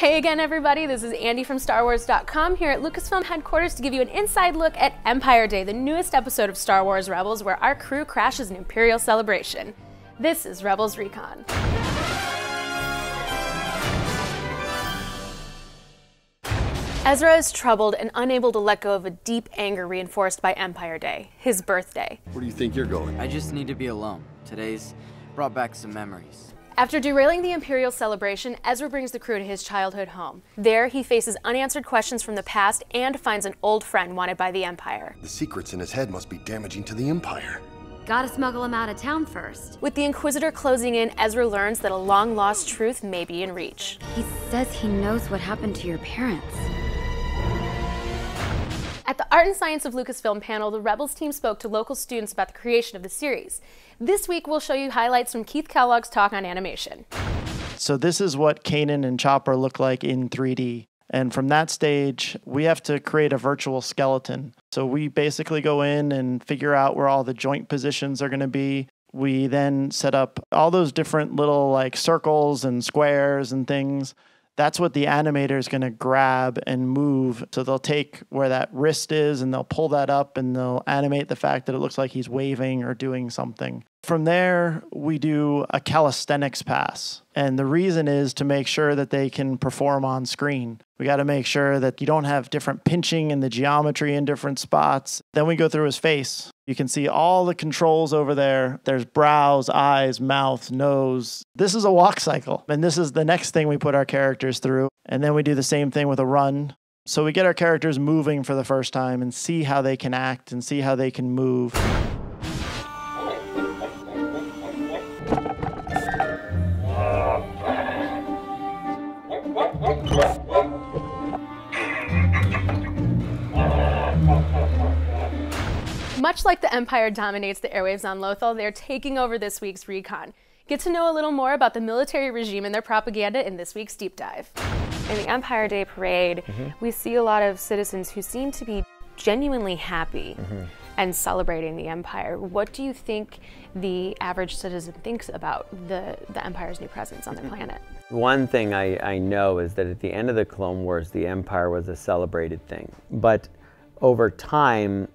Hey again, everybody. This is Andy from StarWars.com here at Lucasfilm headquarters to give you an inside look at Empire Day, the newest episode of Star Wars Rebels, where our crew crashes an Imperial celebration. This is Rebels Recon. Ezra is troubled and unable to let go of a deep anger reinforced by Empire Day, his birthday. Where do you think you're going? I just need to be alone. Today's brought back some memories. After derailing the Imperial celebration, Ezra brings the crew to his childhood home. There, he faces unanswered questions from the past and finds an old friend wanted by the Empire. The secrets in his head must be damaging to the Empire. Gotta smuggle him out of town first. With the Inquisitor closing in, Ezra learns that a long-lost truth may be in reach. He says he knows what happened to your parents. At the Art and Science of Lucasfilm panel, the Rebels team spoke to local students about the creation of the series. This week, we'll show you highlights from Keith Kellogg's talk on animation. So this is what Kanan and Chopper look like in 3D. And from that stage, we have to create a virtual skeleton. So we basically go in and figure out where all the joint positions are going to be. We then set up all those different little like circles and squares and things. That's what the animator is going to grab and move. So they'll take where that wrist is and they'll pull that up and they'll animate the fact that it looks like he's waving or doing something. From there, we do a calisthenics pass. And the reason is to make sure that they can perform on screen. We got to make sure that you don't have different pinching in the geometry in different spots. Then we go through his face. You can see all the controls over there. There's brows, eyes, mouth, nose. This is a walk cycle. And this is the next thing we put our characters through. And then we do the same thing with a run. So we get our characters moving for the first time and see how they can act and see how they can move. Much like the Empire dominates the airwaves on Lothal, they're taking over this week's Recon. Get to know a little more about the military regime and their propaganda in this week's Deep Dive. In the Empire Day Parade, we see a lot of citizens who seem to be genuinely happy and celebrating the Empire. What do you think the average citizen thinks about the Empire's new presence on their planet? One thing I know is that at the end of the Clone Wars, the Empire was a celebrated thing. But over time,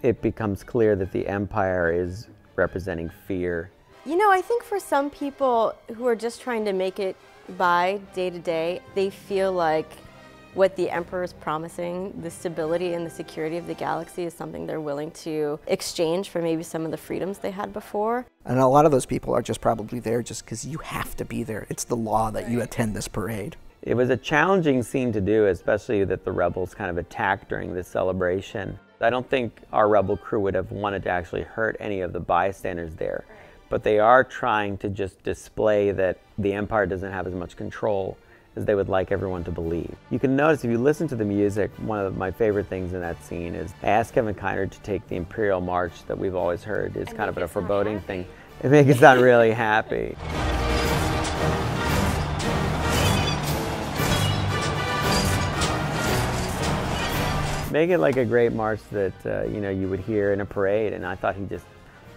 it becomes clear that the Empire is representing fear. You know, I think for some people who are just trying to make it by day to day, they feel like what the Emperor is promising, the stability and the security of the galaxy, is something they're willing to exchange for maybe some of the freedoms they had before. And a lot of those people are just probably there just because you have to be there. It's the law that you attend this parade. It was a challenging scene to do, especially that the rebels kind of attacked during this celebration. I don't think our rebel crew would have wanted to actually hurt any of the bystanders there, but they are trying to just display that the Empire doesn't have as much control as they would like everyone to believe. You can notice if you listen to the music, one of my favorite things in that scene is I asked Kevin Kiner to take the Imperial March that we've always heard. It's kind of a foreboding thing. It makes it sound really happy. Make it like a great march that you would hear in a parade, and I thought he just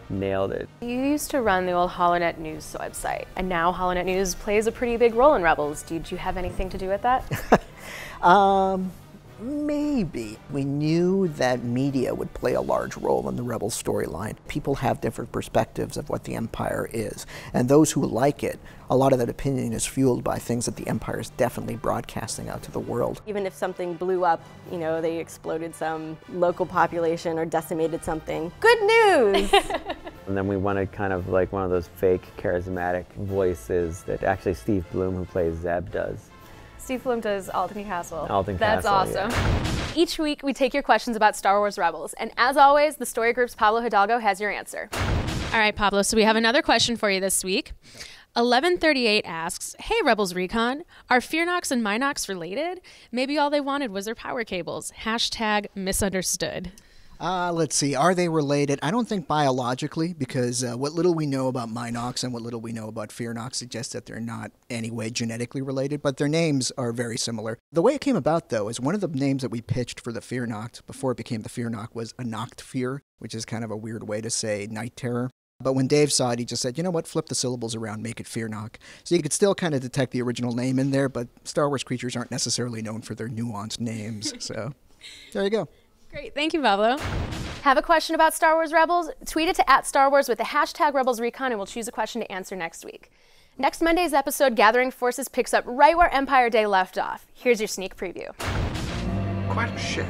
nailed it. You used to run the old HoloNet News website, and now HoloNet News plays a pretty big role in Rebels. Did you have anything to do with that? Maybe. We knew that media would play a large role in the Rebels storyline. People have different perspectives of what the Empire is, and those who like it, a lot of that opinion is fueled by things that the Empire is definitely broadcasting out to the world. Even if something blew up, you know, they exploded some local population or decimated something, good news! And then we wanted kind of like one of those fake charismatic voices that actually Steve Bloom, who plays Zeb, does. Steve Bloom does Alton Castle. Alton That's Castle, awesome. yeah. Each week, we take your questions about Star Wars Rebels, and as always, the Story Group's Pablo Hidalgo has your answer. All right, Pablo, so we have another question for you this week. 1138 asks, hey, Rebels Recon, are Fearnox and Minox related? Maybe all they wanted was their power cables. Hashtag misunderstood. Let's see, are they related? I don't think biologically, because what little we know about Minox and what little we know about Fearnox suggests that they're not any way genetically related, but their names are very similar. The way it came about, though, is one of the names that we pitched for the Fearnox before it became the Fearnox was a Noct Fear, which is kind of a weird way to say night terror. But when Dave saw it, he just said, you know what, flip the syllables around, make it Fearnock. So you could still kind of detect the original name in there, but Star Wars creatures aren't necessarily known for their nuanced names. So there you go. Great, thank you, Pablo. Have a question about Star Wars Rebels? Tweet it to @StarWars with the hashtag RebelsRecon and we'll choose a question to answer next week. Next Monday's episode, Gathering Forces, picks up right where Empire Day left off. Here's your sneak preview. Quite a ship.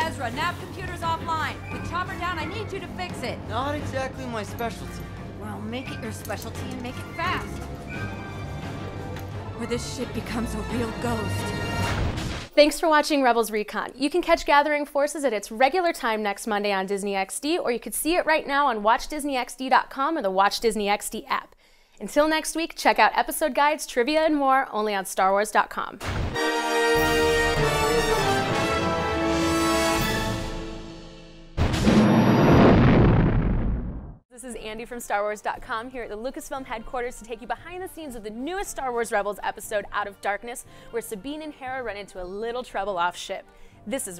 Ezra, nav computer's offline. With Chopper down, I need you to fix it. Not exactly my specialty. Well, make it your specialty and make it fast. Or this ship becomes a real ghost. Thanks for watching Rebels Recon. You can catch Gathering Forces at its regular time next Monday on Disney XD, or you could see it right now on WatchDisneyXD.com or the Watch Disney XD app. Until next week, check out episode guides, trivia, and more only on StarWars.com. This is Andy from StarWars.com here at the Lucasfilm headquarters to take you behind the scenes of the newest Star Wars Rebels episode, Out of Darkness, where Sabine and Hera run into a little trouble off ship. This is